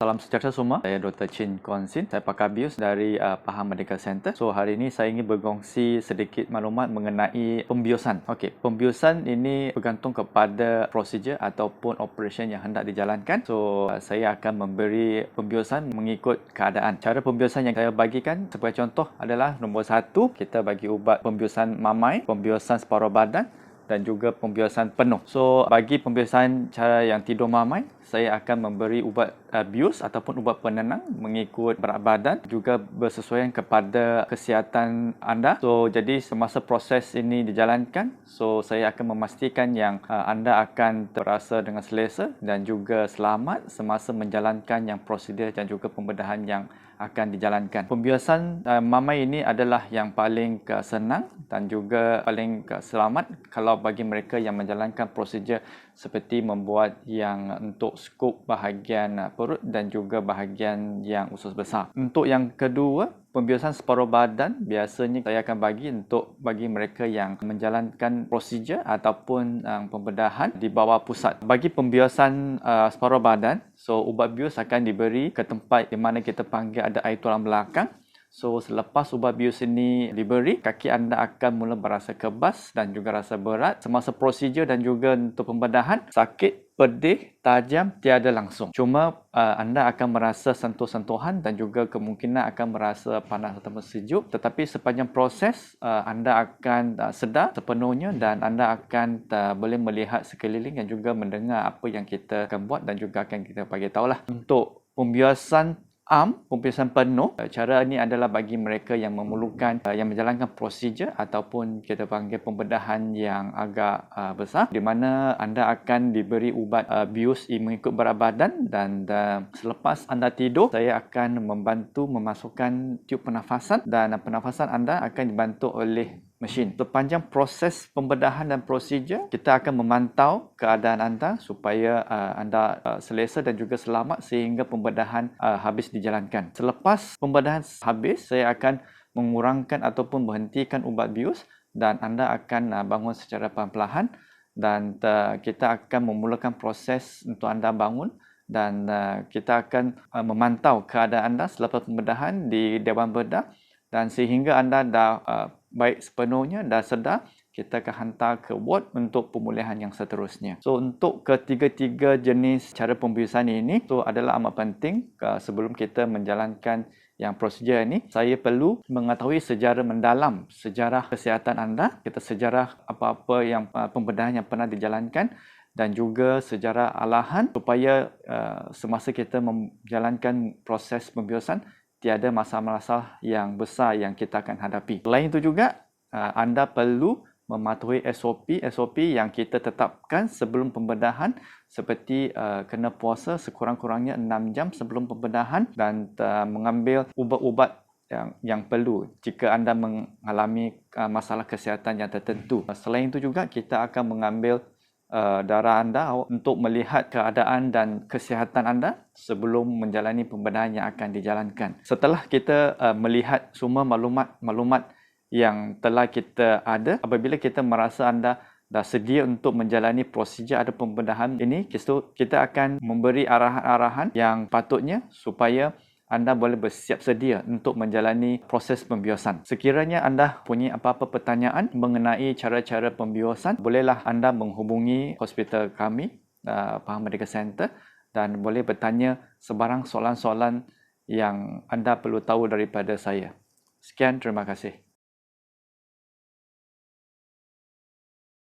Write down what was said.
Salam sejahtera semua. Saya Dr. Chin Kuan Sin. Saya pakar bios dari Pahang Medical Center. So, hari ini saya ingin berkongsi sedikit maklumat mengenai pembiosan. Okey, pembiosan ini bergantung kepada prosedur ataupun operation yang hendak dijalankan. So, saya akan memberi pembiosan mengikut keadaan. Cara pembiosan yang saya bagikan sebagai contoh adalah nombor 1, kita bagi ubat pembiosan mamai, pembiosan separuh badan dan juga pembiosan penuh. So, bagi pembiosan cara yang tidur mamai, saya akan memberi ubat bius ataupun ubat penenang mengikut berat badan, juga bersesuaian kepada kesihatan anda. So, jadi semasa proses ini dijalankan, so saya akan memastikan yang anda akan terasa dengan selesa dan juga selamat semasa menjalankan yang prosedur dan juga pembedahan yang akan dijalankan. Pembiosan mamai ini adalah yang paling senang dan juga paling selamat kalau bagi mereka yang menjalankan prosedur seperti membuat yang untuk skup bahagian perut dan juga bahagian yang usus besar. Untuk yang kedua, pembiosan separuh badan biasanya saya akan bagi mereka yang menjalankan prosedur ataupun pembedahan di bawah pusat. Bagi pembiosan separuh badan, so ubat bius akan diberi ke tempat di mana kita panggil ada air tulang belakang. So, selepas ubat bius ini diberi, kaki anda akan mula berasa kebas dan juga rasa berat. Semasa prosedur dan juga untuk pembedahan, sakit, pedih, tajam, tiada langsung. Cuma anda akan merasa sentuh-sentuhan dan juga kemungkinan akan merasa panas atau sejuk. Tetapi sepanjang proses, anda akan sedar sepenuhnya dan anda akan boleh melihat sekeliling dan juga mendengar apa yang kita akan buat dan juga akan kita bagi tahulah. Untuk pembiosan pembiosan penuh, cara ini adalah bagi mereka yang memerlukan yang menjalankan prosedur ataupun kita panggil pembedahan yang agak besar, di mana anda akan diberi ubat bius mengikut berat badan dan selepas anda tidur, saya akan membantu memasukkan tiub pernafasan dan pernafasan anda akan dibantu oleh mesin. Sepanjang proses pembedahan dan prosedur, kita akan memantau keadaan anda supaya anda selesa dan juga selamat sehingga pembedahan habis dijalankan. Selepas pembedahan habis, saya akan mengurangkan ataupun berhentikan ubat bius dan anda akan bangun secara perlahan-lahan dan kita akan memulakan proses untuk anda bangun dan kita akan memantau keadaan anda selepas pembedahan di Dewan Bedah dan sehingga anda dah baik sepenuhnya, dah sedar, kita akan hantar ke ward untuk pemulihan yang seterusnya. So, untuk ketiga-tiga jenis cara pembiusan ini, so adalah amat penting sebelum kita menjalankan yang prosedur ini, saya perlu mengetahui sejarah mendalam, sejarah kesihatan anda, sejarah apa-apa yang pembedahan yang pernah dijalankan dan juga sejarah alahan supaya semasa kita menjalankan proses pembiusan, tiada masalah-masalah yang besar yang kita akan hadapi. Selain itu juga, anda perlu mematuhi SOP yang kita tetapkan sebelum pembedahan seperti kena puasa sekurang-kurangnya 6 jam sebelum pembedahan dan mengambil ubat-ubat yang perlu jika anda mengalami masalah kesihatan yang tertentu. Selain itu juga, kita akan mengambil darah anda untuk melihat keadaan dan kesihatan anda sebelum menjalani pembedahan yang akan dijalankan. Setelah kita melihat semua maklumat yang telah kita ada, apabila kita merasa anda dah sedia untuk menjalani prosedur atau pembedahan ini, kita akan memberi arahan-arahan yang patutnya supaya anda boleh bersiap sedia untuk menjalani proses pembiosan. Sekiranya anda punya apa-apa pertanyaan mengenai cara-cara pembiosan, bolehlah anda menghubungi hospital kami, Pahang Medical Center, dan boleh bertanya sebarang soalan-soalan yang anda perlu tahu daripada saya. Sekian, terima kasih.